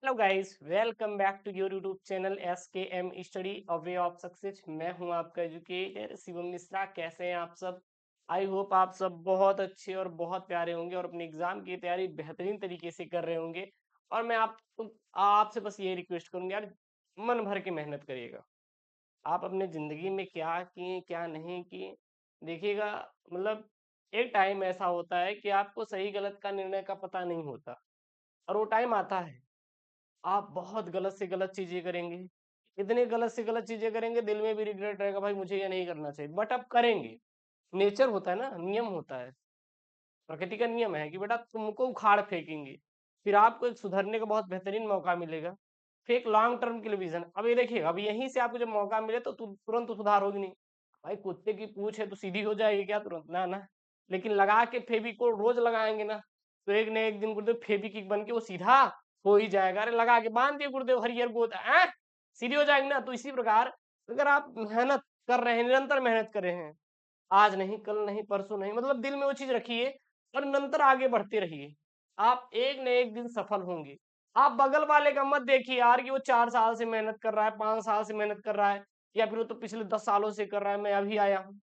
Hello guys, welcome back to your YouTube channel SKM study a way of success. मैं हूं आपका educator Shivam Mishra. कैसे हैं आप सब? आई होप आप सब बहुत अच्छे और बहुत प्यारे होंगे और अपने एग्जाम की तैयारी बेहतरीन तरीके से कर रहे होंगे। और मैं आपसे बस ये रिक्वेस्ट करूंगा यार, मन भर के मेहनत करिएगा। आप अपने जिंदगी में क्या किए क्या नहीं किए देखिएगा। मतलब एक टाइम ऐसा होता है कि आपको सही गलत का निर्णय का पता नहीं होता, और वो टाइम आता है आप बहुत गलत से गलत चीजें करेंगे। इतने गलत से गलत चीजें करेंगे, दिल में भी रिग्रेट रहेगा, भाई मुझे ये नहीं करना चाहिए, बट अब करेंगे। नेचर होता है ना, नियम होता है, प्रकृति का नियम है कि बेटा तुमको उखाड़ फेंकेंगे, फिर आपको एक सुधरने का बहुत बेहतरीन मौका मिलेगा। फिर एक लॉन्ग टर्म के लिए विजन। अब ये देखिए, अब यहीं से आपको जब मौका मिले तो तुरंत तो सुधार होगी नहीं। भाई कुत्ते की पूंछ है तो सीधी हो जाएगी क्या तुरंत? ना ना। लेकिन लगा के फेविकोल रोज लगाएंगे ना, तो एक न एक दिन गुरुदेव फेविकिक बन के वो सीधा हो ही जाएगा। अरे लगा के बांध दिए गुरुदेव हरिहर गोद सीधी हो जाएगी ना। तो इसी प्रकार अगर आप मेहनत कर रहे हैं, निरंतर मेहनत कर रहे हैं, आज नहीं कल नहीं परसों नहीं, मतलब दिल में वो चीज रखिए और निरंतर आगे बढ़ते रहिए, आप एक न एक दिन सफल होंगे। आप बगल वाले का मत देखिए यार कि वो 4 साल से मेहनत कर रहा है, 5 साल से मेहनत कर रहा है, या फिर वो तो पिछले 10 सालों से कर रहा है, मैं अभी आया हूँ।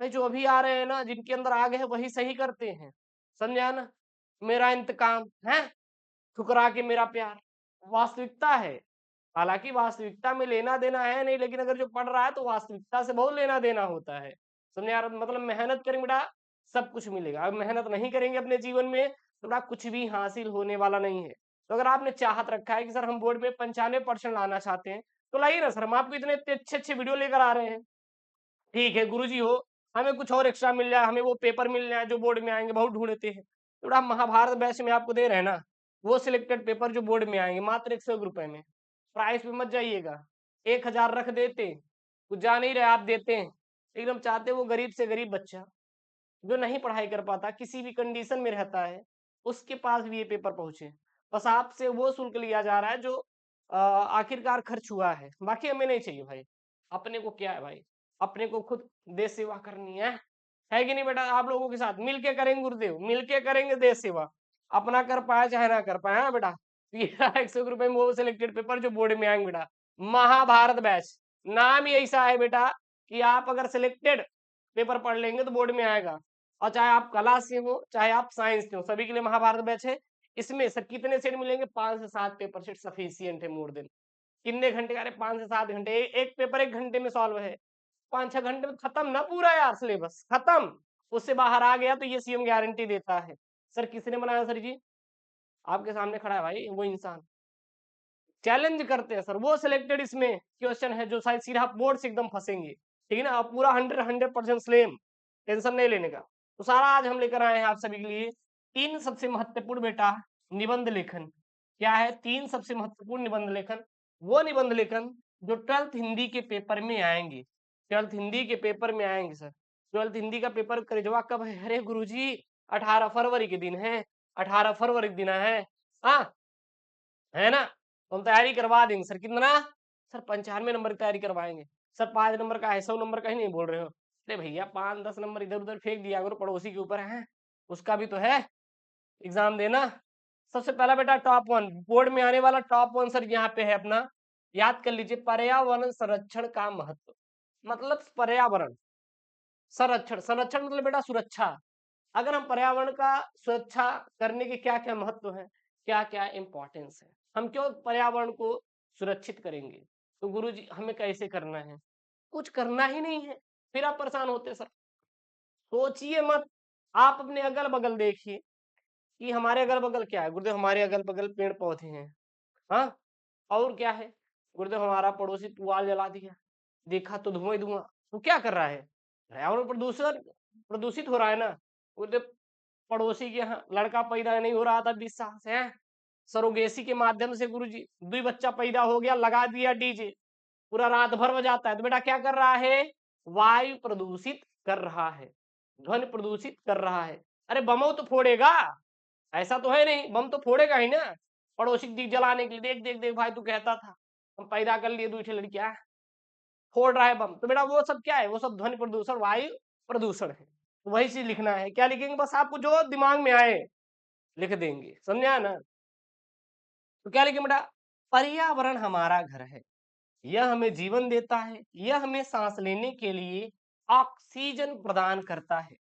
भाई जो अभी आ रहे हैं ना, जिनके अंदर आगे है वही सही करते हैं। समझा ना? मेरा इंतकाम है, ठुकरा के मेरा प्यार, वास्तविकता है। हालांकि वास्तविकता में लेना देना है नहीं, लेकिन अगर जो पढ़ रहा है तो वास्तविकता से बहुत लेना देना होता है। समझे यार? मतलब मेहनत करेंगे बेटा, सब कुछ मिलेगा। अगर मेहनत नहीं करेंगे अपने जीवन में तो बेटा कुछ भी हासिल होने वाला नहीं है। तो अगर आपने चाहत रखा है कि सर हम बोर्ड में 95% लाना चाहते हैं, तो लाइए ना सर, हम आपको इतने इतने अच्छे अच्छे वीडियो लेकर आ रहे हैं। ठीक है गुरुजी हो, हमें कुछ और एक्स्ट्रा मिल जाए, हमें वो पेपर मिल जाए जो बोर्ड में आएंगे, बहुत ढूंढते हैं। तो बेटा महाभारत बैच में आपको दे रहे हैं ना, वो सिलेक्टेड पेपर जो बोर्ड में आएंगे मात्र 101 रुपए में। प्राइस पे मत जाइएगा, 1000 रख देते, कुछ जा नहीं रहे आप देते हैं। एकदम चाहते वो गरीब से गरीब बच्चा जो नहीं पढ़ाई कर पाता, किसी भी कंडीशन में रहता है, उसके पास भी ये पेपर पहुंचे। बस आपसे वो शुल्क लिया जा रहा है जो आखिरकार खर्च हुआ है, बाकी हमें नहीं चाहिए भाई। अपने को क्या है भाई, अपने को खुद देश सेवा करनी है कि नहीं बेटा? आप लोगों के साथ मिलके करेंगे गुरुदेव, मिलके करेंगे देश सेवा। अपना कर पाए चाहे ना कर पाए, हाँ बेटा। ये 101 रुपए में वो सिलेक्टेड पेपर जो बोर्ड में आएंगे बेटा, महाभारत बैच। नाम ही ऐसा है बेटा कि आप अगर सिलेक्टेड पेपर पढ़ लेंगे तो बोर्ड में आएगा। और चाहे आप कला से हो चाहे आप साइंस से हो, सभी के लिए महाभारत बैच है। इसमें सर कितने सेट मिलेंगे? 5 से 7 पेपर सेट सफिशियंट है, मोर देन। कितने घंटे का? अरे 5 से 7 घंटे, एक पेपर 1 घंटे में सॉल्व है। 5-6 घंटे में खत्म ना पूरा यार, सिलेबस खत्म। उससे बाहर आ गया तो ये सीएम गारंटी देता है। सर किसने बनाया सर जी? आपके सामने खड़ा है भाई वो इंसान। चैलेंज करते हैं सर, वो सिलेक्टेड इसमें क्वेश्चन है जो शायद सीधा बोर्ड से एकदम फंसेंगे। ठीक है ना? आप पूरा 100% स्लेम, टेंशन नहीं लेने का। तो सारा आज हम लेकर आए हैं आप सभी के लिए 3 सबसे महत्वपूर्ण बेटा निबंध लेखन। क्या है? 3 सबसे महत्वपूर्ण निबंध लेखन। वो निबंध लेखन जो 12th हिंदी के पेपर में आएंगे। 12th हिंदी के पेपर में आएंगे सर। 12th हिंदी का पेपर करेजवा कब है? अरे गुरुजी 18 फरवरी के दिन है, 18 फरवरी के दिन हाँ है ना? तो हम तैयारी करवा देंगे सर। कितना? सर 95 नंबर की तैयारी करवाएंगे। सर 5 नंबर का है, 100 नंबर का ही नहीं बोल रहे हो? अरे भैया 5-10 नंबर इधर उधर फेंक दिया करो, पड़ोसी के ऊपर है, उसका भी तो है एग्जाम देना। सबसे पहला बेटा टॉप 1 बोर्ड में आने वाला टॉप 1 सर यहाँ पे है अपना। याद कर लीजिए, पर्यावरण संरक्षण का महत्व। मतलब पर्यावरण संरक्षण, संरक्षण मतलब बेटा सुरक्षा। अगर हम पर्यावरण का सुरक्षा करने के क्या क्या महत्व है, क्या क्या इंपॉर्टेंस है, हम क्यों पर्यावरण को सुरक्षित करेंगे, तो गुरुजी हमें कैसे करना है? कुछ करना ही नहीं है, फिर आप परेशान होते सर। सोचिए मत, आप अपने अगल बगल देखिए कि हमारे अगल बगल क्या है। गुरुदेव हमारे अगल बगल पेड़ पौधे हैं, हाँ, और क्या है? गुरुदेव हमारा पड़ोसी पुआल जला दिया, देखा तो धुआं ही धुआं। वो क्या कर रहा है? पर्यावरण प्रदूषण प्रदूषित हो रहा है ना। गुरुदेव पड़ोसी के यहाँ लड़का पैदा नहीं हो रहा था 20 साल से, हैं? सरोगेसी के माध्यम से गुरुजी 2 बच्चा पैदा हो गया, लगा दिया डीजे, पूरा रात भर बजाता है। तो बेटा क्या कर रहा है? वायु प्रदूषित कर रहा है, ध्वनि प्रदूषित कर रहा है। अरे बमो तो फोड़ेगा, ऐसा तो है नहीं, बम तो फोड़ेगा ही ना पड़ोसी की जलाने के लिए। देख देख देख भाई, तू कहता था हम पैदा कर लिए 2 लड़कियां, फोड़ रहा है बम। तो बेटा वो सब क्या है? वो सब ध्वनि प्रदूषण, वायु प्रदूषण है। तो वही चीज लिखना है। क्या लिखेंगे? बस आपको जो दिमाग में आए लिख देंगे, समझा ना? तो क्या लिखेंगे बेटा? पर्यावरण हमारा घर है, यह हमें जीवन देता है, यह हमें सांस लेने के लिए ऑक्सीजन प्रदान करता है,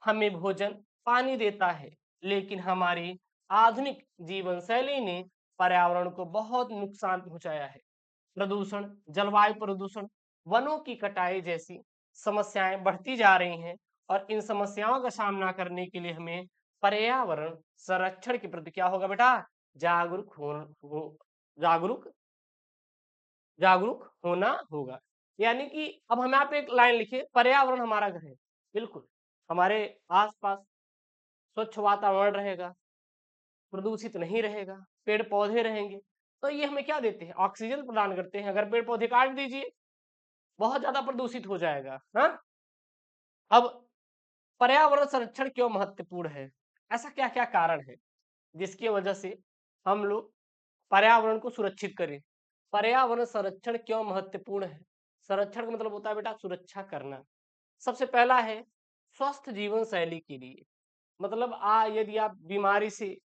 हमें भोजन पानी देता है। लेकिन हमारी आधुनिक जीवन शैली ने पर्यावरण को बहुत नुकसान पहुंचाया है। प्रदूषण, जलवायु प्रदूषण, वनों की कटाई जैसी समस्याएं बढ़ती जा रही हैं और इन समस्याओं का सामना करने के लिए हमें पर्यावरण संरक्षण के प्रति क्या होगा बेटा? जागरूक हो जागरूक जागरूक होना होगा। यानी कि अब हम यहाँ पे एक लाइन लिखिए, पर्यावरण हमारा घर है। बिल्कुल, हमारे आस-पास स्वच्छ वातावरण रहेगा, प्रदूषित नहीं रहेगा, पेड़-पौधे रहेंगे, तो ये हमें क्या देते हैं? ऑक्सीजन प्रदान करते हैं। अगर पेड़-पौधे काट दीजिए, बहुत ज़्यादा प्रदूषित हो जाएगा, हाँ? अब पर्यावरण संरक्षण क्यों महत्वपूर्ण है? ऐसा क्या-क्या कारण है, जिसकी वजह से हम लोग पर्यावरण को सुरक्षित करें? पर्यावरण संरक्षण क्यों महत्वपूर्ण है? संरक्षण का मतलब होता है बेटा सुरक्षा करना। सबसे पहला है स्वस्थ जीवन शैली के लिए, मतलब यदि आप बीमारी से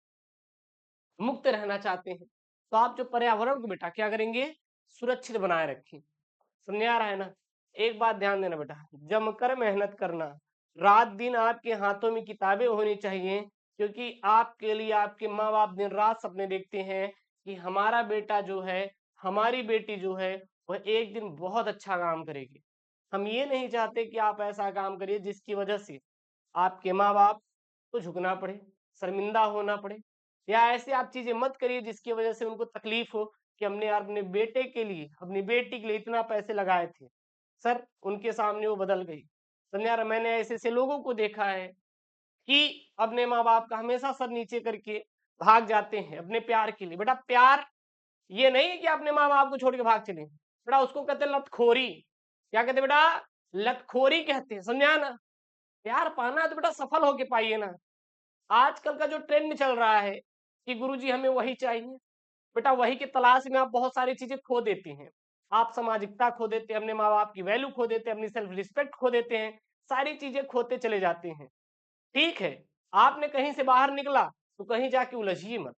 मुक्त रहना चाहते हैं, तो आप जो पर्यावरण को बेटा क्या करेंगे? सुरक्षित बनाए रखें। समझ में आ रहा है ना? एक बात ध्यान देना बेटा, जमकर मेहनत करना, रात-दिन आपके हाथों में किताबें होनी चाहिए, क्योंकि आपके लिए आपके माँ-बाप दिन-रात सपने देखते हैं कि हमारा बेटा जो है, हमारी बेटी जो है, वह एक दिन बहुत अच्छा काम करेगी। हम ये नहीं चाहते कि आप ऐसा काम करिए जिसकी वजह से आपके माँ-बाप को झुकना पड़े, शर्मिंदा होना पड़े, या ऐसी आप चीज़ें मत करिए जिसकी वजह से उनको तकलीफ हो कि हमने अपने बेटे के लिए, अपनी बेटी के लिए इतना पैसे लगाए थे। सर, उनके सामने वो बदल गई। समझ आ रहा है? मैंने ऐसे-ऐसे लोगों को देखा है कि अपने माँ-बाप का हमेशा सर नीचे करके भाग जाते हैं अपने प्यार के लिए। बेटा प्यार ये नहीं है कि अपने माँ-बाप को छोड़ के भाग चले। बेटा उसको कहते हैं लतखोरी। क्या कहते हैं बेटा? लतखोरी कहते हैं, समझे ना? प्यार पाना है तो बेटा सफल होके पाइए ना। आजकल का जो ट्रेंड चल रहा है कि गुरुजी हमें वही चाहिए, बेटा वही की तलाश में आप बहुत सारी चीजें खो देते हैं। आप सामाजिकता खो देते हैं, अपने माँ-बाप की वैल्यू खो देते हैं, अपनी सेल्फ रिस्पेक्ट खो देते हैं, सारी चीजें खोते चले जाते हैं। ठीक है, आपने कहीं से बाहर निकला तो कहीं जाके उलझिए मत।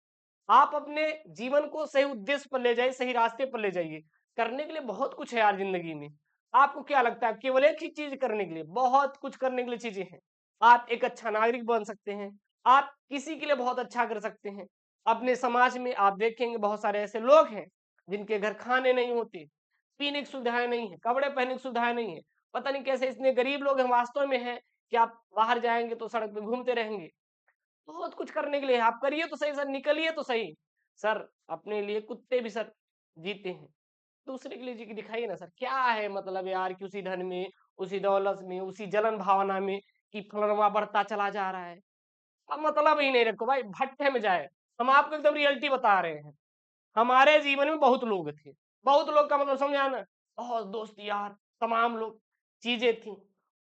आप अपने जीवन को सही उद्देश्य पर ले जाइए, सही रास्ते पर ले जाइए। करने के लिए बहुत कुछ है यार ज़िंदगी में। आपको क्या लगता है केवल एक ही चीज़ करने के लिए? बहुत कुछ करने के लिए चीज़ें हैं। आप एक अच्छा नागरिक बन सकते हैं, आप किसी के लिए बहुत अच्छा कर सकते हैं। अपने समाज में आप देखेंगे बहुत सारे ऐसे लोग हैं, जिनके घर खाने नहीं होते, पीने की सुविधाएँ नहीं है, कपड़े पहनने की सुविधाएँ नहीं है। पता नहीं कैसे इतने गरीब लोग हैं वास्तव में हैं कि आप बाहर जाएँगे तो सड़क पे घूमते रहेंगे। बहुत कुछ करने के लिए है, आप करिए तो सही सर, निकलिए तो सही। सर, अपने लिए कुत्ते भी सर जीते हैं, दूसरे के लिए जी के दिखाइए ना सर, क्या है मतलब यार कि उसी धन में, उसी दौलत में, उसी जलन भावना में कि फलनवा बढ़ता चला जा रहा है। अब मतलब ही नहीं रखो भाई, भट्ठे में जाए। हम आपको एकदम रियलिटी बता रहे हैं। हमारे जीवन में बहुत लोग थे, बहुत लोग का मतलब समझ आया ना? बहुत दोस्त यार, तमाम लोग, चीज़ें थी,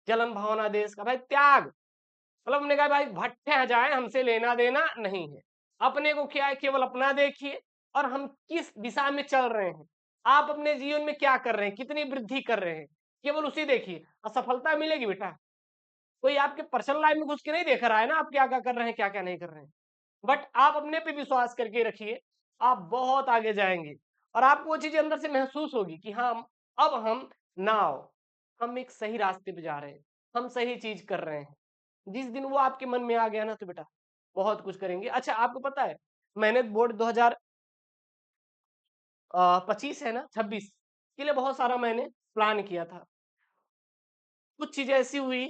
जलन भावना देश का, भाई त्याग। मतलब हमने कहा भाई भट्टे जाए हमसे लेना देना नहीं है। अपने को क्या है केवल अपना देखिए और हम किस दिशा में चल रहे हैं। आप अपने जीवन में क्या कर रहे हैं, कितनी वृद्धि कर रहे हैं, केवल उसी देखिए और सफलता मिलेगी बेटा। कोई आपके पर्सनल लाइफ में घुस के नहीं देख रहा है ना आप क्या-क्या कर रहे हैं, क्या-क्या नहीं कर रहे हैं। बट आप अपने पे विश्वास करके रखिए, आप बहुत आगे जाएँगे और आपको वो चीज़ें अंदर से महसूस होगी कि हाँ, अब हम नाउ हम एक सही रास्ते पे जा रहे हैं, हम सही चीज़ कर रहे हैं। जिस दिन वो आपके मन में आ गया ना तो बेटा बहुत कुछ करेंगे। अच्छा आपको पता है मैंने बोर्ड 2025 है ना 26 के लिए बहुत सारा मैंने प्लान किया था। कुछ चीज़ें ऐसी हुई,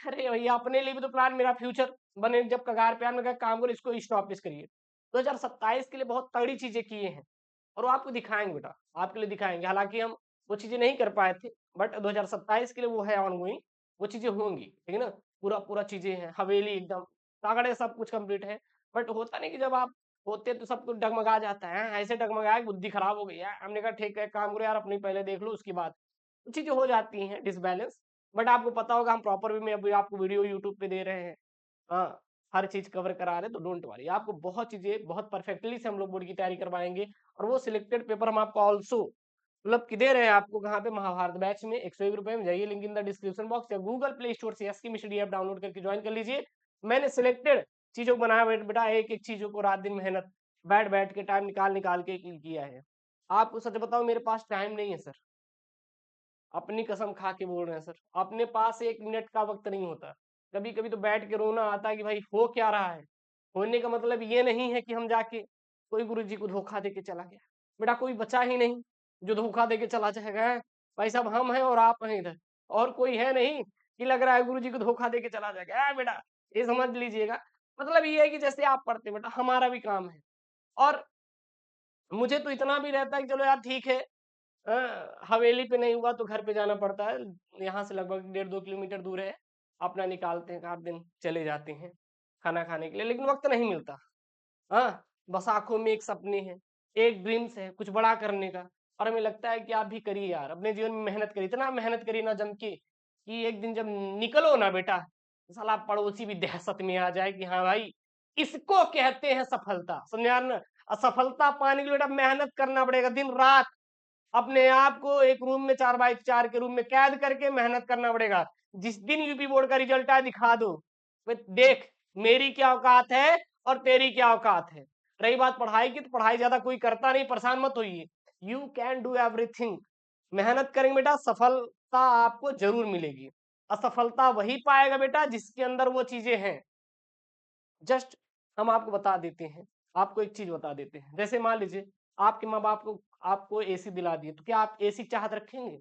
अरे भैया अपने लिए भी तो प्लान मेरा फ्यूचर बने जब कगार पे आया मैंने कहा काम करो इसको स्टॉप इस करिए। 2027 के लिए बहुत तगड़ी चीज़ें किए हैं और वो आपको दिखाएँगे बेटा, आपके लिए दिखाएँगे। हालाँकि हम वो चीज़ें नहीं कर पाए थे बट 2027 के लिए वो है ऑनगोइंग, वो चीज़ें होंगी, ठीक है ना? पूरा चीज़ें हैं, हवेली एकदम तगड़े सब कुछ कंप्लीट है। बट होता नहीं कि जब आप होते तो सब कुछ डगमगा जाता है, ऐसे डगमगाया कि बुद्धि खराब हो गई है। हमने कहा ठीक है, एक काम करो यार अपनी पहले देख लो उसके बाद। तो चीज़ें हो जाती हैं डिसबैलेंस। बट आपको पता होगा हम प्रॉपर वे में अभी आपको वीडियो यूट्यूब पे दे रहे हैं। हाँ, हर चीज़ कवर करा रहे हैं तो डोंट वरी आपको बहुत चीज़ें बहुत परफेक्टली से हम लोग बोर्ड की तैयारी करवाएँगे और वो सिलेक्टेड पेपर हम आपको ऑल्सो मतलब कि दे रहे हैं आपको कहाँ पे महाभारत बैच में ₹101 में जाइए link in the description box या गूगल प्ले स्टोर से एसके मिस्टर ऐप डाउनलोड करके ज्वाइन कर लीजिए। मैंने सिलेक्टेड चीज़ों को बनाया बेटा एक-एक चीज़ों को रात-दिन मेहनत बैठ-बैठ के टाइम निकाल-निकाल के किया है। आपको सच बताओ, मेरे पास टाइम नहीं है सर। अपनी कसम खा के बोल रहे हैं सर, अपने पास 1 मिनट का वक्त नहीं होता। कभी कभी तो बैठ के रोना आता है कि भाई हो क्या रहा है। होने का मतलब ये नहीं है कि हम जाके कोई गुरु जी को धोखा दे के चला गया। बेटा कोई बचा ही नहीं जो धोखा दे के चला जाएगा। भाई साहब हम हैं और आप हैं इधर, और कोई है नहीं कि लग रहा है गुरु जी को धोखा दे के चला जाएगा। बेटा ये समझ लीजिएगा, मतलब ये है कि जैसे आप पढ़ते बेटा, हमारा भी काम है। और मुझे तो इतना भी रहता है कि चलो यार ठीक है, हवेली पे नहीं हुआ तो घर पे जाना पड़ता है। यहाँ से लगभग 1.5-2 किलोमीटर दूर है। अपना निकालते हैं, 8 दिन चले जाते हैं खाना खाने के लिए, लेकिन वक्त नहीं मिलता। हाँ, बस आंखों में एक सपने हैं, एक ड्रीम्स है कुछ बड़ा करने का। और हमें लगता है कि आप भी करिए यार, अपने जीवन में मेहनत करिए, इतना मेहनत करिए ना जम के, कि एक दिन जब निकलो ना बेटा, तो साला पड़ोसी भी दहशत में आ जाए कि हाँ भाई, इसको कहते हैं सफलता। समझ आ रहा ना? असफलता पाने के लिए बेटा मेहनत करना पड़ेगा, दिन रात अपने आप को एक रूम में 4x4 के रूम में कैद करके मेहनत करना पड़ेगा। जिस दिन यूपी बोर्ड का रिजल्ट आए दिखा दो, देख मेरी क्या औकात है और तेरी क्या औकात है। रही बात पढ़ाई की, तो पढ़ाई ज्यादा कोई करता नहीं, परेशान मत होइए। You can do everything. मेहनत करेंगे बेटा, सफलता आपको जरूर मिलेगी। असफलता वही पाएगा बेटा जिसके अंदर वो चीजें हैं। जस्ट हम आपको बता देते हैं, आपको एक चीज बता देते हैं। जैसे मान लीजिए आपके माँ बाप को आपको एसी दिला दिए, तो क्या आप एसी चाहत रखेंगे?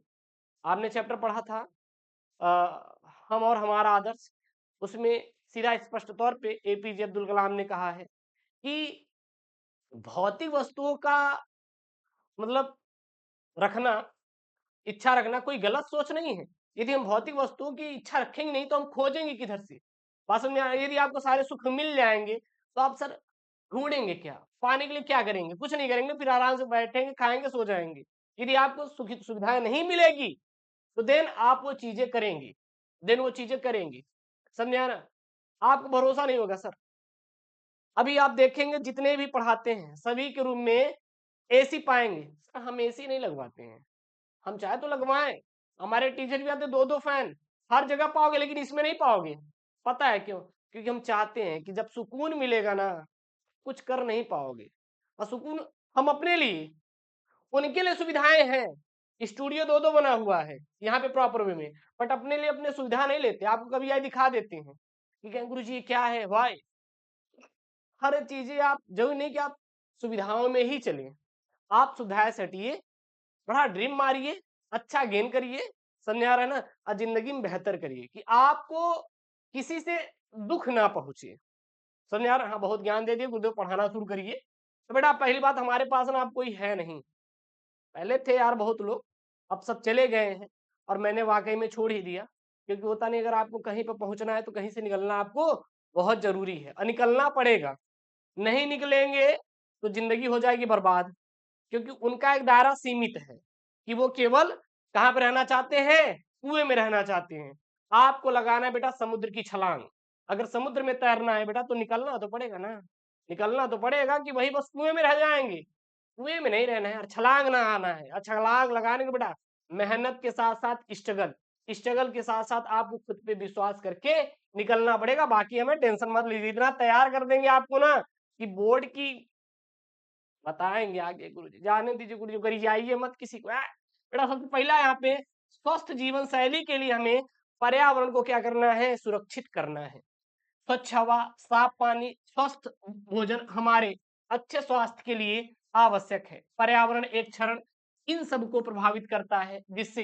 आपने चैप्टर पढ़ा था हम और हमारा आदर्श, उसमें सीधा स्पष्ट तौर पे एपीजे अब्दुल कलाम ने कहा है कि भौतिक वस्तुओं का मतलब रखना, इच्छा रखना कोई गलत सोच नहीं है। यदि हम भौतिक वस्तुओं की इच्छा रखेंगे नहीं तो हम खोजेंगे किधर से? बात समझ में आ रही है? यदि आपको सारे सुख मिल जाएंगे तो आप सर ढूंढेंगे क्या? पाने के लिए क्या करेंगे? कुछ नहीं करेंगे, फिर आराम से बैठेंगे, खाएंगे, सो जाएंगे। यदि आपको सुखी सुविधाएं नहीं मिलेगी तो देन आप वो चीजें करेंगे, देन वो चीजें करेंगे। समझे ना? आपको भरोसा नहीं होगा सर। अभी आप देखेंगे जितने भी पढ़ाते हैं सभी के रूम में एसी पाएंगे। सर हम एसी नहीं लगवाते हैं, हम चाहे तो लगवाएं। हमारे टीचर भी आते 2-2 फैन हर जगह पाओगे, लेकिन इसमें नहीं पाओगे। पता है क्यों? क्योंकि हम चाहते हैं कि जब सुकून मिलेगा ना, कुछ कर नहीं पाओगे। और सुकून हम अपने लिए, उनके लिए सुविधाएं हैं। स्टूडियो 2-2 बना हुआ है यहाँ पे प्रॉपर वे में, बट अपने लिए अपने सुविधा नहीं लेते। आपको कभी आई दिखा देते हैं कि गुरु जी क्या है वाई। हर चीजें आप जरूरी नहीं कि आप सुविधाओं में ही चलें, आप सुविधाएं से हटिए, बड़ा ड्रीम मारिए, अच्छा गेन करिए। समझ आ रहा है ना? और जिंदगी में बेहतर करिए कि आपको किसी से दुख ना पहुंचे। समझ आ रहा है? हाँ, बहुत ज्ञान दे दिए गुरुदेव, पढ़ाना शुरू करिए। तो बेटा पहली बात, हमारे पास ना अब कोई है नहीं। पहले थे यार बहुत लोग, अब सब चले गए हैं। और मैंने वाकई में छोड़ ही दिया, क्योंकि होता नहीं, अगर आपको कहीं पर पहुंचना है तो कहीं से निकलना आपको बहुत जरूरी है, और निकलना पड़ेगा। नहीं निकलेंगे तो जिंदगी हो जाएगी बर्बाद। क्योंकि उनका एक दायरा सीमित है कि वो केवल कहाँ पे रहना चाहते हैं? कुएं में रहना चाहते हैं। आपको लगाना है बेटा समुद्र की छलांग। अगर समुद्र में तैरना है बेटा तो निकलना तो पड़ेगा ना, निकलना तो पड़ेगा कि वही बस कुएं में रह जाएंगे। कुएं में नहीं रहना है और छलांग ना आना है। और छलांग लगाने के बेटा मेहनत के साथ साथ स्ट्रगल, स्ट्रगल के साथ साथ आपको खुद पे विश्वास करके निकलना पड़ेगा। बाकी हमें टेंशन मत लीजिए, इतना तैयार कर देंगे आपको ना कि बोर्ड की बताएंगे आगे गुरुजी। जाने दीजिए गुरुजी, गरियाइए मत किसी को। बेटा सबसे पहला यहाँ पे स्वस्थ जीवन शैली के लिए हमें पर्यावरण को क्या करना है? सुरक्षित करना है। स्वच्छ हवा, साफ पानी, स्वस्थ भोजन हमारे अच्छे स्वास्थ्य के लिए आवश्यक है। पर्यावरण एक क्षरण इन सबको प्रभावित करता है, जिससे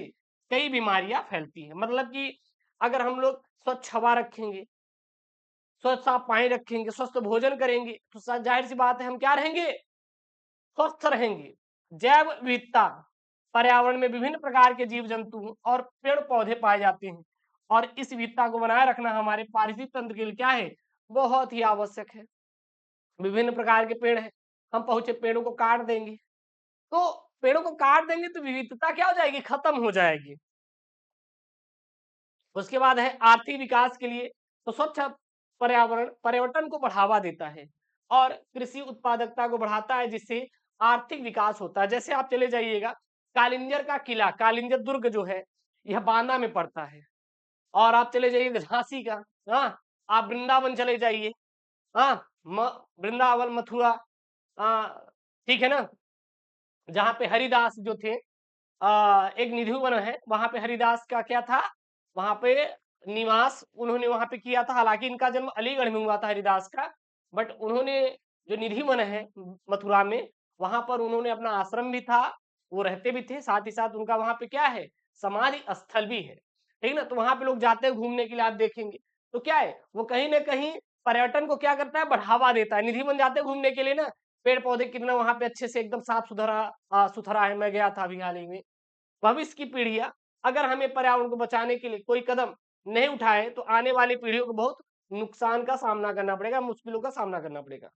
कई बीमारियां फैलती है। मतलब कि अगर हम लोग स्वच्छ हवा रखेंगे, स्वच्छ साफ पानी रखेंगे, स्वस्थ भोजन करेंगे, तो जाहिर सी बात है हम क्या रहेंगे? स्वस्थ रहेंगे। जैव विविधता, पर्यावरण में विभिन्न प्रकार के जीव जंतु और पेड़ पौधे पाए जाते हैं, और इस विविधता को बनाए रखना हमारे पारिस्थितिक तंत्र के लिए क्या है? बहुत ही आवश्यक है। विभिन्न प्रकार के पेड़ हैं, हम पहुंचे पेड़ों को काट देंगे, तो पेड़ों को काट देंगे तो विविधता क्या हो जाएगी? खत्म हो जाएगी। उसके बाद है आर्थिक विकास के लिए, तो स्वच्छ पर्यावरण पर्यटन को बढ़ावा देता है और कृषि उत्पादकता को बढ़ाता है, जिससे आर्थिक विकास होता है। जैसे आप चले जाइएगा कालिंजर का किला, कालिंजर दुर्ग जो है यह बांदा में पड़ता है। और आप चले जाइए झांसी का, हाँ, आप वृंदावन चले जाइए, हाँ, वृंदावन मथुरा, हाँ, ठीक है ना, जहाँ पे हरिदास जो थे, एक निधि वन है, वहां पे हरिदास का क्या था, वहां पे निवास उन्होंने वहां पे किया था। हालांकि इनका जन्म अलीगढ़ में हुआ था हरिदास का, बट उन्होंने जो निधि वन है मथुरा में, वहां पर उन्होंने अपना आश्रम भी था, वो रहते भी थे, साथ ही साथ उनका वहां पे क्या है, समाधि स्थल भी है। ठीक ना, तो वहां पे लोग जाते हैं घूमने के लिए, आप देखेंगे तो क्या है, वो कहीं ना कहीं पर्यटन को क्या करता है, बढ़ावा देता है। निधि वन जाते हैं घूमने के लिए ना, पेड़ पौधे कितना वहां पे अच्छे से एकदम साफ सुथरा सुथरा है। मैं गया था अभी हाल ही में। भविष्य की पीढ़ियां अगर हमें पर्यावरण को बचाने के लिए कोई कदम नहीं उठाए, तो आने वाली पीढ़ियों को बहुत नुकसान का सामना करना पड़ेगा, मुश्किलों का सामना करना पड़ेगा।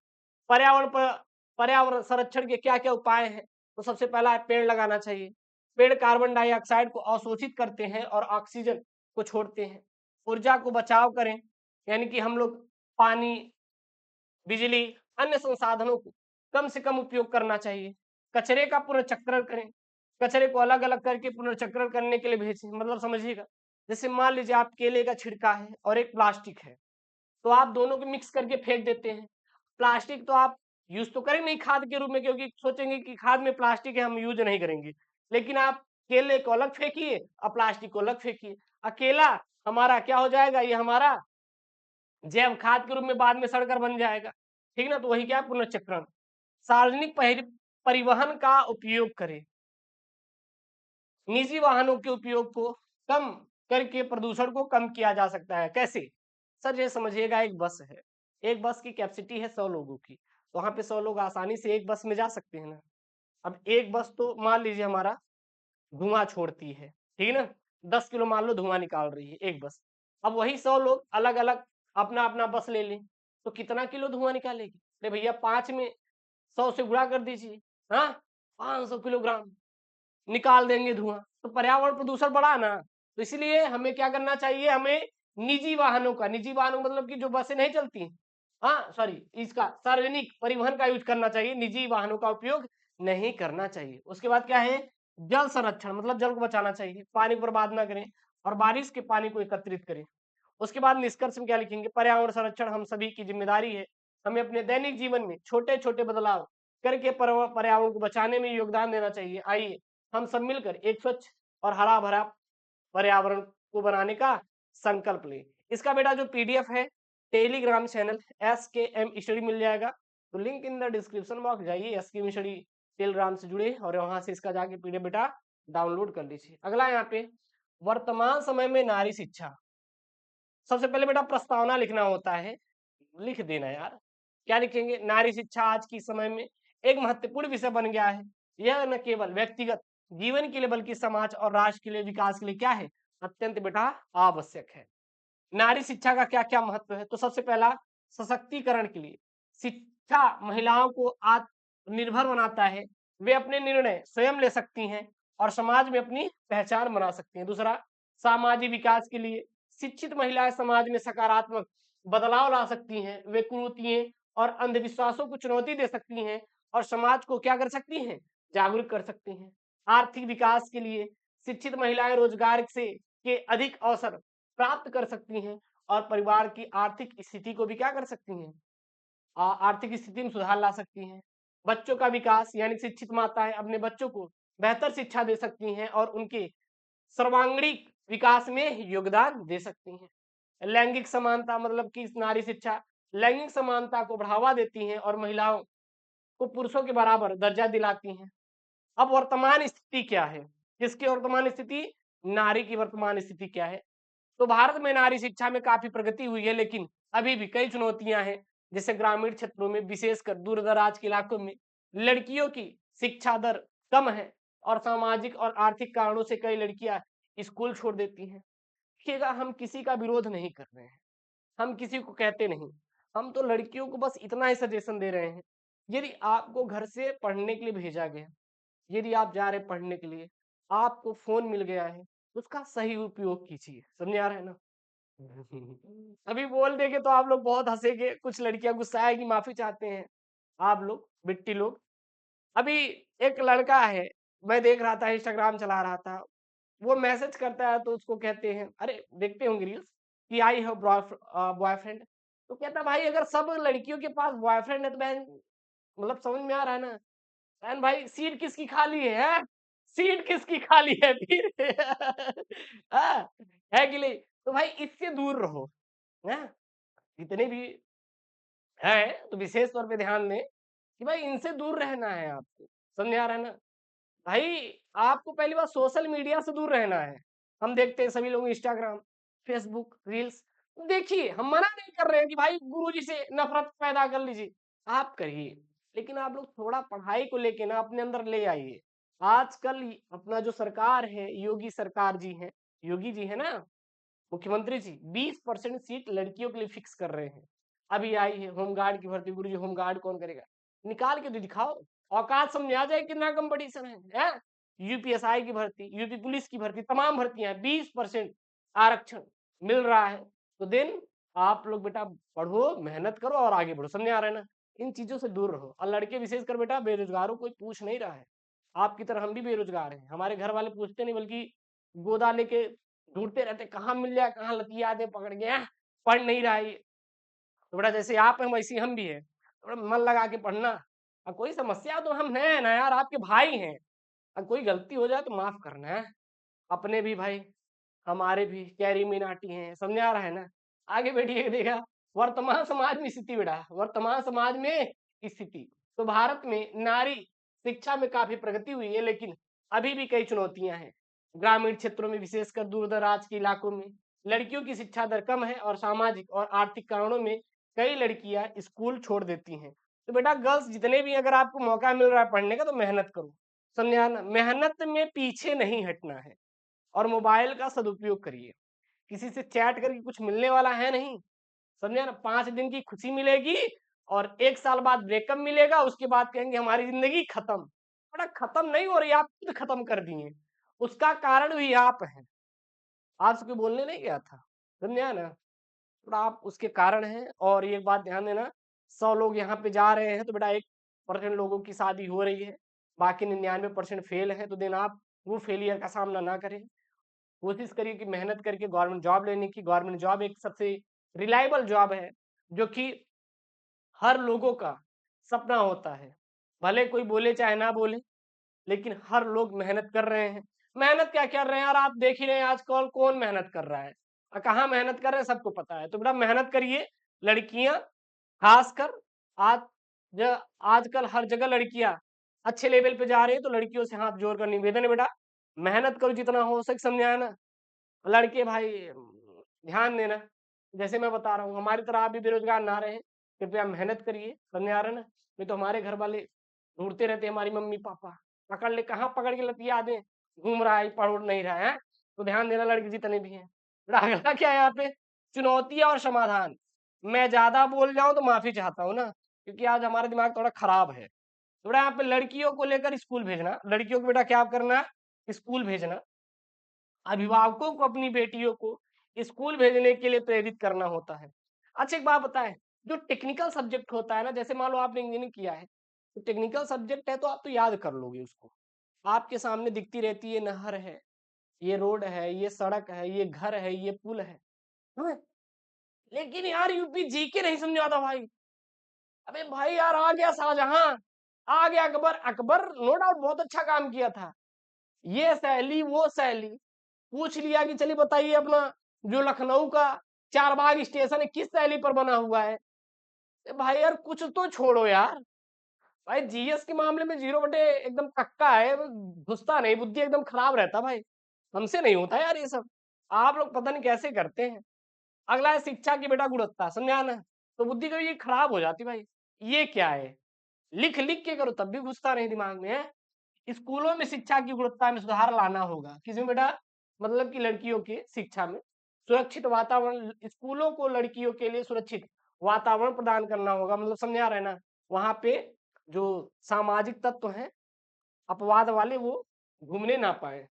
पर्यावरण पर पर्यावरण संरक्षण के क्या क्या उपाय हैं, तो सबसे पहला है पेड़ लगाना चाहिए। पेड़ कार्बन डाइऑक्साइड को अवशोषित करते हैं और ऑक्सीजन को छोड़ते हैं। ऊर्जा को बचाव करें, यानी कि हम लोग पानी, बिजली, अन्य संसाधनों को कम से कम उपयोग करना चाहिए। कचरे का पुनर्चक्रण करें, कचरे को अलग अलग करके पुनर्चक्रण करने के लिए भेजें। मतलब समझिएगा, जैसे मान लीजिए आप केले का छिड़का है और एक प्लास्टिक है, तो आप दोनों को मिक्स करके फेंक देते हैं। प्लास्टिक तो आप यूज तो करें नहीं खाद के रूप में, क्योंकि सोचेंगे कि खाद में प्लास्टिक है, हम यूज नहीं करेंगे। लेकिन आप केले को अलग फेंकिए और प्लास्टिक को अलग फेंकिए, अकेला हमारा क्या हो जाएगा, ये हमारा जैव खाद के रूप में बाद में सड़कर बन जाएगा। ठीक ना, तो वही क्या है, पुनर्चक्रण। सार्वजनिक परिवहन का उपयोग करें। निजी वाहनों के उपयोग को कम करके प्रदूषण को कम किया जा सकता है। कैसे? सर ये समझिएगा, एक बस है, एक बस की कैपेसिटी है 100 लोगों की, तो वहां पे 100 लोग आसानी से एक बस में जा सकते हैं ना। अब एक बस तो मान लीजिए हमारा धुआं छोड़ती है, ठीक है ना, 10 किलो मान लो धुआं निकाल रही है एक बस। अब वही 100 लोग अलग अलग अपना अपना बस ले लें, तो कितना किलो धुआं निकालेगी? अरे भैया 5 में 100 से गुणा कर दीजिए, हाँ, 500 किलोग्राम निकाल देंगे धुआं। तो पर्यावरण प्रदूषण बढ़ा ना। तो इसलिए हमें क्या करना चाहिए, हमें निजी वाहनों का, निजी वाहनों मतलब कि जो बसें नहीं चलती, हाँ सॉरी, इसका सार्वजनिक परिवहन का यूज करना चाहिए, निजी वाहनों का उपयोग नहीं करना चाहिए। उसके बाद क्या है, जल संरक्षण, मतलब जल को बचाना चाहिए, पानी को बर्बाद ना करें और बारिश के पानी को एकत्रित करें। उसके बाद निष्कर्ष में क्या लिखेंगे, पर्यावरण संरक्षण हम सभी की जिम्मेदारी है। हमें अपने दैनिक जीवन में छोटे छोटे बदलाव करके पर्यावरण को बचाने में योगदान देना चाहिए। आइए हम सब मिलकर एक स्वच्छ और हरा भरा पर्यावरण को बनाने का संकल्प लें। इसका बेटा जो पीडीएफ है, टेलीग्राम चैनल SKM स्टडी मिल जाएगा, तो link in the description box, जाइए SKM स्टडी टेलीग्राम से जुड़े और वहां से इसका जाके पीडीएफ बेटा डाउनलोड कर लीजिए। अगला यहाँ पे, वर्तमान समय में नारी शिक्षा। सबसे पहले बेटा प्रस्तावना लिखना होता है, लिख देना यार। क्या लिखेंगे, नारी शिक्षा आज के समय में एक महत्वपूर्ण विषय बन गया है। यह न केवल व्यक्तिगत जीवन के लिए बल्कि समाज और राष्ट्र के लिए विकास के लिए क्या है, अत्यंत बेटा आवश्यक है। नारी शिक्षा का क्या क्या महत्व है, तो सबसे पहला, सशक्तिकरण के लिए शिक्षा महिलाओं को आत्मनिर्भर बनाता है, वे अपने निर्णय स्वयं ले सकती हैं और समाज में अपनी पहचान बना सकती हैं। दूसरा, सामाजिक विकास के लिए शिक्षित महिलाएं समाज में सकारात्मक बदलाव ला सकती हैं, वे कुरीतियों और अंधविश्वासों को चुनौती दे सकती हैं और समाज को क्या कर सकती हैं, जागरूक कर सकती हैं। आर्थिक विकास के लिए शिक्षित महिलाएं रोजगार से के अधिक अवसर प्राप्त कर सकती हैं और परिवार की आर्थिक स्थिति को भी क्या कर सकती हैं, आर्थिक स्थिति में सुधार ला सकती हैं। बच्चों का विकास, यानी शिक्षित माताएं अपने बच्चों को बेहतर शिक्षा दे सकती हैं और उनके सर्वांगीण विकास में योगदान दे सकती हैं। लैंगिक समानता, मतलब कि नारी शिक्षा लैंगिक समानता को बढ़ावा देती हैं और महिलाओं को पुरुषों के बराबर दर्जा दिलाती हैं। अब वर्तमान स्थिति क्या है, किसकी वर्तमान स्थिति, नारी की वर्तमान स्थिति क्या है? तो भारत में नारी शिक्षा में काफी प्रगति हुई है, लेकिन अभी भी कई चुनौतियां हैं। जैसे ग्रामीण क्षेत्रों में, विशेषकर दूर दराज के इलाकों में लड़कियों की शिक्षा दर कम है और सामाजिक और आर्थिक कारणों से कई लड़कियां स्कूल छोड़ देती हैं। देखिएगा, हम किसी का विरोध नहीं कर रहे हैं, हम किसी को कहते नहीं, हम तो लड़कियों को बस इतना ही सजेशन दे रहे हैं। यदि आपको घर से पढ़ने के लिए भेजा गया, यदि आप जा रहे पढ़ने के लिए, आपको फोन मिल गया है, तो उसका सही उपयोग कीजिए। समझ आ रहा है ना? अभी बोल देंगे तो आप लोग बहुत हंसेंगे, कुछ लड़कियां गुस्सा आएगी, माफी चाहते हैं आप लोग बिट्टी लोग। अभी एक लड़का है, मैं देख रहा था, इंस्टाग्राम चला रहा था, वो मैसेज करता है तो उसको कहते हैं, अरे देखते होंगे रील्स, कि आई हैव बॉयफ्रेंड। तो कहता है, भाई अगर सब लड़कियों के पास बॉयफ्रेंड है तो बहन, मतलब समझ में आ रहा है ना, एंड भाई सीट किसकी खाली है? सीट किसकी खाली है फिर? हाँ, है कि नहीं? तो भाई इससे दूर रहो, हैं? जितने भी हैं, तो विशेष तौर पे ध्यान दें कि भाई इनसे दूर रहना है आपको, समझ आ रहा है ना? भाई आपको पहली बात सोशल मीडिया से दूर रहना है। हम देखते हैं सभी लोग इंस्टाग्राम, फेसबुक, रील्स देखिए, हम मना नहीं कर रहे हैं कि भाई गुरुजी से नफरत पैदा कर लीजिए, आप करिए। लेकिन आप लोग थोड़ा पढ़ाई को लेके ना अपने अंदर ले आइए। आजकल अपना जो सरकार है, योगी सरकार जी हैं, योगी जी है ना, मुख्यमंत्री जी 20% सीट लड़कियों के लिए फिक्स कर रहे हैं। अभी आई है होमगार्ड की भर्ती, गुरुजी होमगार्ड कौन करेगा? निकाल के तो दिखाओ, औकात समझ आ जाए कितना कंपटीशन है? यूपीएसआई की भर्ती, यूपी पुलिस की भर्ती, तमाम भर्तियां 20% आरक्षण मिल रहा है। तो देन आप लोग बेटा पढ़ो, मेहनत करो और आगे बढ़ो, समझ आ रहा है ना? इन चीजों से दूर रहो। और लड़के विशेषकर बेटा बेरोजगारों कोई पूछ नहीं रहा है। आपकी तरह हम भी बेरोजगार हैं, हमारे घर वाले पूछते नहीं, बल्कि गोदा लेके ढूंढते रहते, कहाँ मिल जाए, कहाँ लतिया दे पकड़ के, पढ़ नहीं रहा है ये। तो बेटा जैसे आप हैं वैसे ही हम भी हैं, थोड़ा मन लगा के पढ़ना। और कोई समस्या हो तो हम हैं ना यार, आपके भाई हैं। और कोई गलती हो जाए तो माफ करना है। अपने भी भाई, हमारे भी कैरी मिनाटी हैं, समझ आ रहा है ना? आगे बैठिए देखा, वर्तमान समाज में स्थिति बेटा, वर्तमान समाज में स्थिति। तो भारत में नारी शिक्षा में काफी प्रगति हुई है, लेकिन अभी भी कई चुनौतियां हैं। ग्रामीण क्षेत्रों में, विशेषकर दूर दराज के इलाकों में लड़कियों की शिक्षा दर कम है, और सामाजिक और आर्थिक कारणों में कई लड़कियां स्कूल छोड़ देती हैं। तो बेटा गर्ल्स जितने भी, अगर आपको मौका मिल रहा है पढ़ने का, तो मेहनत करो, समझा ना? मेहनत में पीछे नहीं हटना है। और मोबाइल का सदुपयोग करिए। किसी से चैट करके कुछ मिलने वाला है नहीं, समझे ना? 5 दिन की खुशी मिलेगी और 1 साल बाद ब्रेकअप मिलेगा, उसके बाद कहेंगे हमारी जिंदगी खत्म। बड़ा खत्म नहीं हो रही, आप खुद खत्म कर दिए। उसका कारण भी आप हैं, आपसे कोई बोलने नहीं गया था, समझे ना? थोड़ा आप उसके कारण हैं। और ये बात ध्यान देना, 100 लोग यहाँ पे जा रहे हैं तो बेटा 1% लोगों की शादी हो रही है, बाकी 99% फेल है। तो देन आप वो फेलियर का सामना ना करें। कोशिश करिए कि मेहनत करके गवर्नमेंट जॉब लेने की। गवर्नमेंट जॉब एक सबसे रिलायबल जॉब है, जो कि हर लोगों का सपना होता है। भले कोई बोले चाहे ना बोले, लेकिन हर लोग मेहनत कर रहे हैं। मेहनत क्या कर रहे हैं यार, आप देख ही रहे हैं आजकल कौन मेहनत कर रहा है और कहाँ मेहनत कर रहे हैं, सबको पता है। तो बेटा मेहनत करिए। लड़कियां खासकर, आज आजकल हर जगह लड़कियां अच्छे लेवल पे जा रही है, तो लड़कियों से हाथ जोड़कर निवेदन है बेटा, मेहनत करो जितना हो सके, समझाया ना? लड़के भाई ध्यान देना, जैसे मैं बता रहा हूँ, हमारी तरह आप भी बेरोजगार ना रहे, कृपया मेहनत करिए, समझ आ रहा है ना? नहीं तो हमारे घर वाले ढूंढते रहते हैं, हमारी मम्मी पापा पकड़ ले, कहाँ पकड़ के लतिया दे, घूम रहा है, पढ़ नहीं रहा है। तो ध्यान देना लड़के जितने भी हैं। बेटा अगला क्या है यहाँ पे, चुनौतियां और समाधान। मैं ज्यादा बोल जाऊं तो माफी चाहता हूँ ना, क्योंकि आज हमारा दिमाग थोड़ा खराब है। तो बेटा यहाँ पे लड़कियों को लेकर स्कूल भेजना, लड़कियों को बेटा क्या करना, स्कूल भेजना। अभिभावकों को अपनी बेटियों को स्कूल भेजने के लिए प्रेरित करना होता है। अच्छा एक बात बताएं, जो टेक्निकल सब्जेक्ट होता है ना, जैसे मान लो आपने इंजीनियरिंग किया है, तो टेक्निकल सब्जेक्ट है तो आप तो याद कर लोगे उसको। आपके सामने दिखती रहती है, नहर है, ये रोड है, ये सड़क है, ये घर है, ये पुल है, हाँ? लेकिन यार यूपी जीके नहीं समझ आता भाई। अबे भाई यार, आ गया शाहजहां, आ गया अकबर। अकबर नो डाउट बहुत अच्छा काम किया था, ये शैली वो शैली। पूछ लिया कि चलिए बताइए अपना जो लखनऊ का चारबाग स्टेशन है किस शैली पर बना हुआ है। भाई यार कुछ तो छोड़ो यार। भाई जीएस के मामले में 0 बटे एकदम पक्का है, घुसता नहीं, बुद्धि एकदम खराब रहता भाई। हमसे नहीं होता यार ये सब, आप लोग पता नहीं कैसे करते हैं। अगला है शिक्षा की बेटा गुणवत्ता, समझा ना? तो बुद्धि कभी ये खराब हो जाती भाई, ये क्या है, लिख लिख के करो तब भी घुसता नहीं दिमाग में है। स्कूलों में शिक्षा की गुणवत्ता में सुधार लाना होगा। किसमें बेटा, मतलब कि लड़कियों के शिक्षा में सुरक्षित वातावरण, स्कूलों को लड़कियों के लिए सुरक्षित वातावरण प्रदान करना होगा। मतलब समझा रहे ना, वहां पे जो सामाजिक तत्व हैं अपवाद वाले, वो घूमने ना पाए।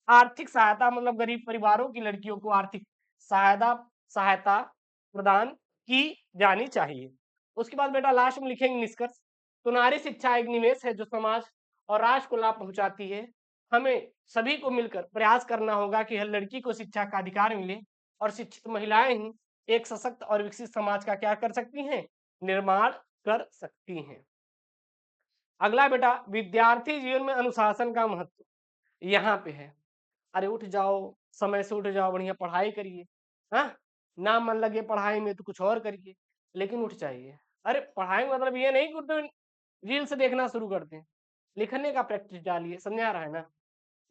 आर्थिक सहायता, मतलब गरीब परिवारों की लड़कियों को आर्थिक सहायता सहायता प्रदान की जानी चाहिए। उसके बाद बेटा लास्ट में लिखेंगे निष्कर्ष। तो नारी शिक्षा एक निवेश है जो समाज और राष्ट्र को लाभ पहुंचाती है। हमें सभी को मिलकर प्रयास करना होगा कि हर लड़की को शिक्षा का अधिकार मिले, और शिक्षित महिलाएं ही एक सशक्त और विकसित समाज का क्या कर सकती हैं, निर्माण कर सकती हैं। अगला बेटा, विद्यार्थी जीवन में अनुशासन का महत्व यहाँ पे है। अरे उठ जाओ, समय से उठ जाओ, बढ़िया पढ़ाई करिए, हाँ? ना मन लगे पढ़ाई में तो कुछ और करिए, लेकिन उठ जाइए। अरे पढ़ाई का मतलब ये नहीं कि उठ रील्स देखना शुरू कर दें, लिखने का प्रैक्टिस डालिए, समझ आ रहा है ना?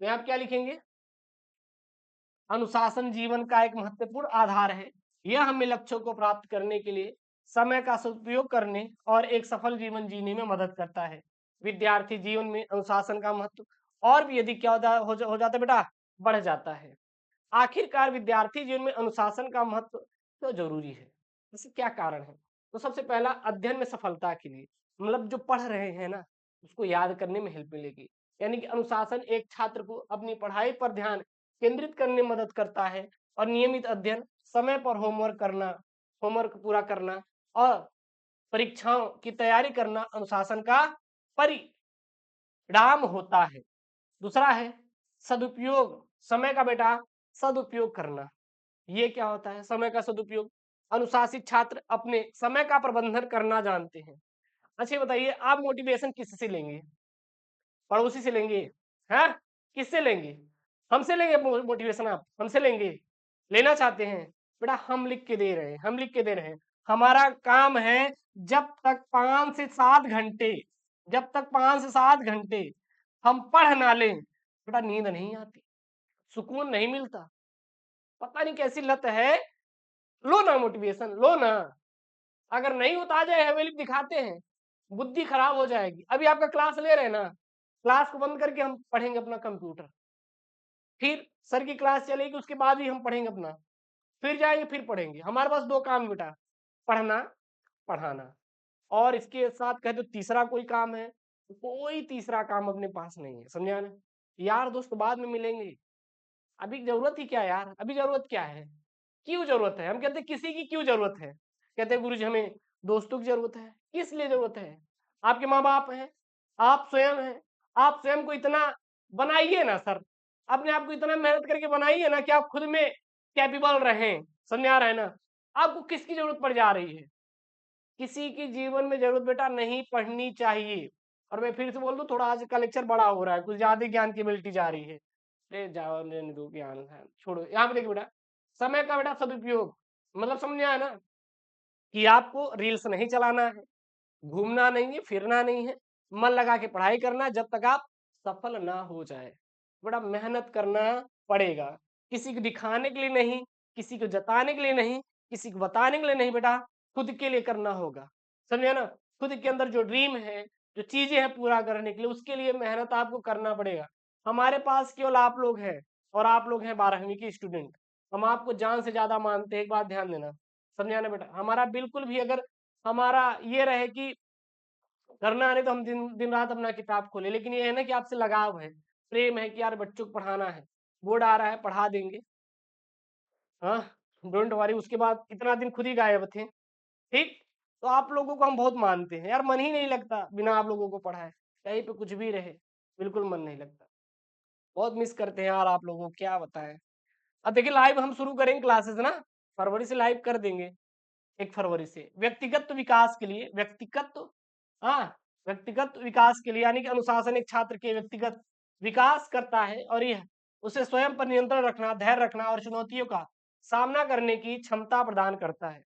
तो आप क्या लिखेंगे? अनुशासन जीवन का एक महत्वपूर्ण आधार है। यह हमें लक्ष्यों को प्राप्त करने के लिए समय का सदुपयोग करने और एक सफल जीवन जीने में मदद करता है। विद्यार्थी जीवन में अनुशासन का महत्व और भी यदि क्या हो जाता है बेटा, बढ़ जाता है। आखिरकार विद्यार्थी जीवन में अनुशासन का महत्व क्यों जरूरी है? इसके क्या कारण है? तो सबसे पहला, अध्ययन में सफलता के लिए, मतलब जो पढ़ रहे हैं ना, उसको याद करने में हेल्प मिलेगी। यानी कि अनुशासन एक छात्र को अपनी पढ़ाई पर ध्यान केंद्रित करने में मदद करता है और नियमित अध्ययन, समय पर होमवर्क पूरा करना और परीक्षाओं की तैयारी करना अनुशासन का परिणाम होता है। दूसरा है सदुपयोग, समय का बेटा सदुपयोग करना। ये क्या होता है समय का सदुपयोग? अनुशासित छात्र अपने समय का प्रबंधन करना जानते हैं। अच्छा बताइए, आप मोटिवेशन किससे लेंगे? पड़ोसी से लेंगे? हैं? किससे लेंगे? हमसे लेंगे मोटिवेशन? आप हमसे लेंगे? लेना चाहते हैं? बेटा हम लिख के दे रहे हैं, हम लिख के दे रहे हैं। हमारा काम है जब तक 5 से 7 घंटे, जब तक 5 से 7 घंटे हम पढ़ ना लें, बेटा नींद नहीं आती, सुकून नहीं मिलता। पता नहीं कैसी लत है, लो ना मोटिवेशन, लो ना। अगर नहीं होता आ जाए हवेली दिखाते हैं, बुद्धि खराब हो जाएगी। अभी आपका क्लास ले रहे हैं ना, क्लास को बंद करके हम पढ़ेंगे अपना कंप्यूटर, फिर सर की क्लास चलेगी, उसके बाद ही हम पढ़ेंगे अपना, फिर जाएंगे फिर पढ़ेंगे। हमारे पास दो काम है बेटा, पढ़ना, पढ़ाना। और इसके साथ कहे तो तीसरा कोई काम है? कोई तीसरा काम अपने पास नहीं है, समझा ना? यार दोस्त बाद में मिलेंगे, अभी जरूरत ही क्या है यार, अभी जरूरत क्या है? क्यों जरूरत है? हम कहते हैं किसी की क्यों जरूरत है? कहते हैं गुरुजी हमें दोस्तों की जरूरत है। किस लिए जरूरत है? आपके माँ बाप हैं, आप स्वयं हैं। आप स्वयं को इतना बनाइए ना सर, अपने आप को इतना मेहनत करके बनाइए ना कि आप खुद में कैपेबल रहें। समझ आ रहा है ना? आपको किसकी जरूरत पड़ जा रही है? किसी की जीवन में जरूरत बेटा नहीं पड़नी चाहिए। और मैं फिर से बोल दूं, थोड़ा आज का लेक्चर बड़ा हो रहा है, कुछ ज्यादा ज्ञान की बेल्टी जा रही है। ले जाओ, लेने दो ज्ञान है, छोड़ो। यहाँ पे देखिए बेटा, समय का बेटा सदुपयोग, मतलब समझ में आया ना कि आपको रील्स नहीं चलाना है, घूमना नहीं है, फिरना नहीं है, मन लगा के पढ़ाई करना जब तक आप सफल ना हो जाए। बड़ा मेहनत करना पड़ेगा, किसी को दिखाने के लिए नहीं, किसी को जताने के लिए नहीं, किसी को बताने के लिए नहीं बेटा, खुद के लिए करना होगा। समझे ना? खुद के अंदर जो ड्रीम है, जो चीजें हैं पूरा करने के लिए, उसके लिए मेहनत आपको करना पड़ेगा। हमारे पास केवल आप लोग हैं और आप लोग हैं 12वीं के स्टूडेंट। हम आपको जान से ज्यादा मानते हैं, एक बात ध्यान देना। समझा ना बेटा? हमारा बिल्कुल भी अगर हमारा ये रहे कि करना नहीं तो हम दिन दिन रात अपना किताब खोले, लेकिन ये है ना कि आपसे लगाव है, प्रेम है कि यार बच्चों को पढ़ाना है, बोर्ड आ रहा है पढ़ा देंगे, हाँ, डोंट वरी। उसके बाद इतना दिन खुद ही गायब थे, ठीक? तो आप लोगों को हम बहुत मानते हैं यार, मन ही नहीं लगता बिना आप लोगों को पढ़ाए, कहीं पे कुछ भी रहे, बिल्कुल मन नहीं लगता। बहुत मिस करते हैं यार आप लोगों को, क्या बताएं। अब देखिए लाइव हम शुरू करेंगे क्लासेस ना, फरवरी से लाइव कर देंगे। 1 फरवरी से व्यक्तिगत विकास के लिए, हाँ, व्यक्तिगत विकास के लिए, यानी कि अनुशासन एक छात्र के व्यक्तिगत विकास करता है और यह उसे स्वयं पर नियंत्रण रखना, धैर्य रखना और चुनौतियों का सामना करने की क्षमता प्रदान करता है।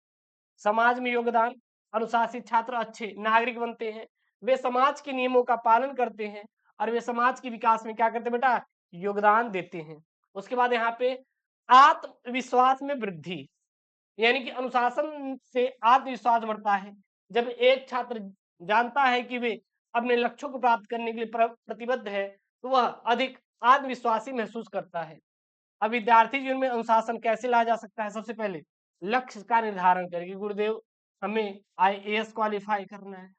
समाज में योगदान, अनुशासित छात्र अच्छे नागरिक बनते हैं, वे समाज के नियमों का पालन करते हैं और वे समाज के विकास में क्या करते हैं बेटा, योगदान देते हैं। उसके बाद यहाँ पे आत्मविश्वास में वृद्धि, यानी कि अनुशासन से आत्मविश्वास बढ़ता है। जब एक छात्र जानता है कि वे अपने लक्ष्यों को प्राप्त करने के लिए प्रतिबद्ध है, तो वह अधिक आत्मविश्वासी महसूस करता है। अब विद्यार्थी जीवन में अनुशासन कैसे लाया जा सकता है? सबसे पहले लक्ष्य का निर्धारण करें कि गुरुदेव हमें आईएएस क्वालिफाई करना है,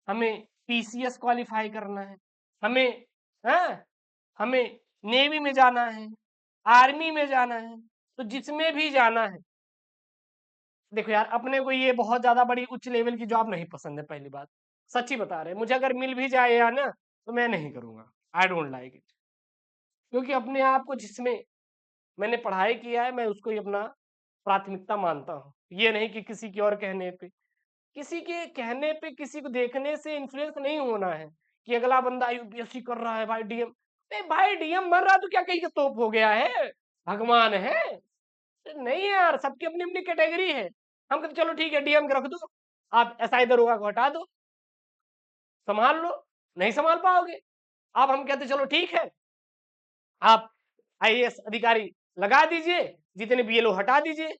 हमें पीसीएस क्वालिफाई करना है, हमें हाँ, हमें नेवी में जाना है, आर्मी में जाना है, तो जिसमें भी जाना है। देखो यार, अपने को ये बहुत ज्यादा बड़ी उच्च लेवल की जॉब नहीं पसंद है, पहली बात, सच्ची बता रहे हैं। मुझे अगर मिल भी जाए या ना, तो मैं नहीं करूंगा, आई डोंट लाइक इट। क्योंकि अपने आप को जिसमें मैंने पढ़ाई किया है, मैं उसको ही अपना प्राथमिकता मानता हूँ। ये नहीं कि किसी के कहने पे, किसी को देखने से इन्फ्लुएंस नहीं होना है कि अगला बंदा यूपीएससी कर रहा है भाई, डीएम। नहीं भाई, डीएम बन रहा तो क्या कहीं का तोप हो गया है, भगवान है? नहीं यार, सबकी अपनी अपनी कैटेगरी है। हम कहते चलो ठीक है डीएम के रख दो, आप एसआई दरोगा को हटा दो, संभाल लो। नहीं संभाल पाओगे। अब हम कहते चलो ठीक है, आप आईएएस अधिकारी लगा दीजिए, जितने बीएलओ हटा दीजिए।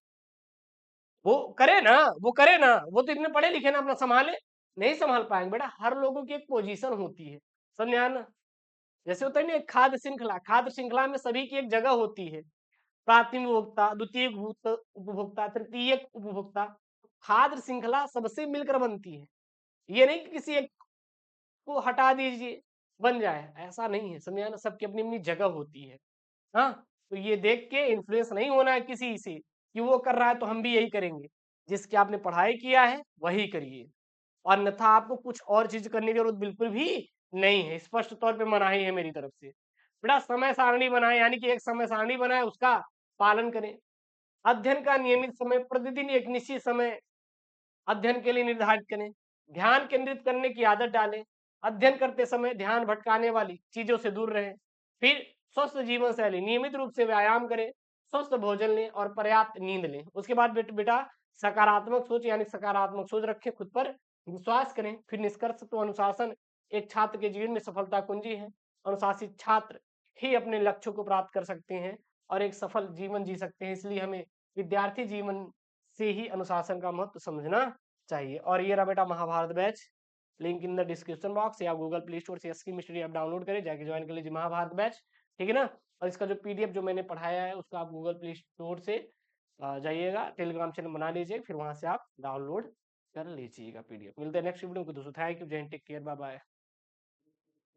वो करे ना, वो करे ना, वो तो इतने पढ़े लिखे ना, अपना संभाले। नहीं संभाल पाएंगे बेटा, हर लोगों की एक पोजीशन होती है, समझ आना। जैसे होता है ना एक खाद्य श्रृंखला में सभी की एक जगह होती है। प्राथमिक उपभोक्ता, द्वितीयक उपभोक्ता, तृतीयक उपभोक्ता। खाद्य श्रृंखला सबसे मिलकर बनती है। ये नहीं कि किसी एक को हटा दीजिए बन जाए, ऐसा नहीं है, समझ आना। सबकी अपनी अपनी जगह होती है। हाँ, तो ये देख के इन्फ्लुएंस नहीं होना है किसी से कि वो कर रहा है तो हम भी यही करेंगे। जिसकी आपने पढ़ाई किया है वही करिए, और अन्यथा आपको कुछ और चीज करने की जरूरत बिल्कुल भी नहीं है। स्पष्ट तौर पे मनाही है मेरी तरफ से। बेटा समय सारणी बनाए, यानी कि एक समय सारणी बनाए, उसका पालन करें। अध्ययन का नियमित समय, प्रतिदिन एक निश्चित समय अध्ययन के लिए निर्धारित करें। ध्यान केंद्रित करने की आदत डालें। अध्ययन करते समय ध्यान भटकाने वाली चीजों से दूर रहें। फिर स्वस्थ जीवन शैली, नियमित रूप से व्यायाम करें, स्वस्थ भोजन लें और पर्याप्त नींद लें। उसके बाद बेटा सकारात्मक सोच, यानी सकारात्मक सोच रखें, खुद पर विश्वास करें। फिर निष्कर्ष तो अनुशासन एक छात्र के जीवन में सफलता कुंजी है। अनुशासित छात्र ही अपने लक्ष्यों को प्राप्त कर सकते हैं और एक सफल जीवन जी सकते हैं। इसलिए हमें विद्यार्थी जीवन से ही अनुशासन का महत्व समझना चाहिए। और ये रहा बेटा Mahabharat batch, link in the description box, या गूगल प्ले स्टोर से एसकी मिस्ट्री ऐप डाउनलोड करें, जाके ज्वाइन कर लीजिए महाभारत बैच, ठीक है ना। और इसका जो पीडीएफ जो मैंने पढ़ाया है उसका आप गूगल प्ले स्टोर से जाइएगा, टेलीग्राम चैनल बना लीजिए, फिर वहां से आप डाउनलोड कर लीजिएगा पीडीएफ। मिलते हैं नेक्स्ट वीडियो में। दोस्तों थैंक यू, जय Hind, take care, bye bye.